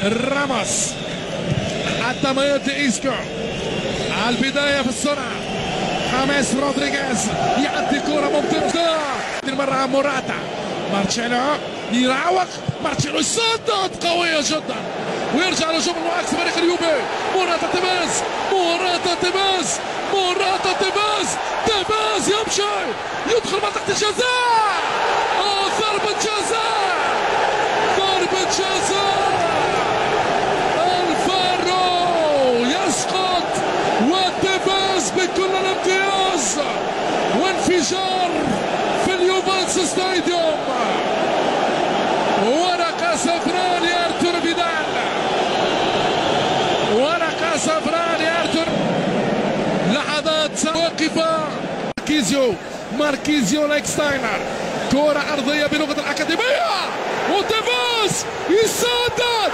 راموس التمييز إيسكو على البداية في السرعة. خامس رودريغيز يعدي كرة ممتازة المرة موراتا. مارتشيلو يراوغ، مارتشيلو يسدد قوية جدا ويرجع لهجوم المعاكس فريق اليوفي. موراتا تيفيز، موراتا تيفيز، موراتا تيفيز، تيفيز يمشي يدخل منطقة الجزاء. ضربة جزاء، ضربة جزاء. الفارو يسقط وتيفيز بكل الامتياز وانفجار في اليوفنتوس ستاديوم. ورقة صفراء لأرتور فيدال، ورقة صفراء لأرتور. لحظات واقفة. ماركيزيو لايكستاينر، كرة أرضية بلغة الأكاديمية وتيفيز يسدد.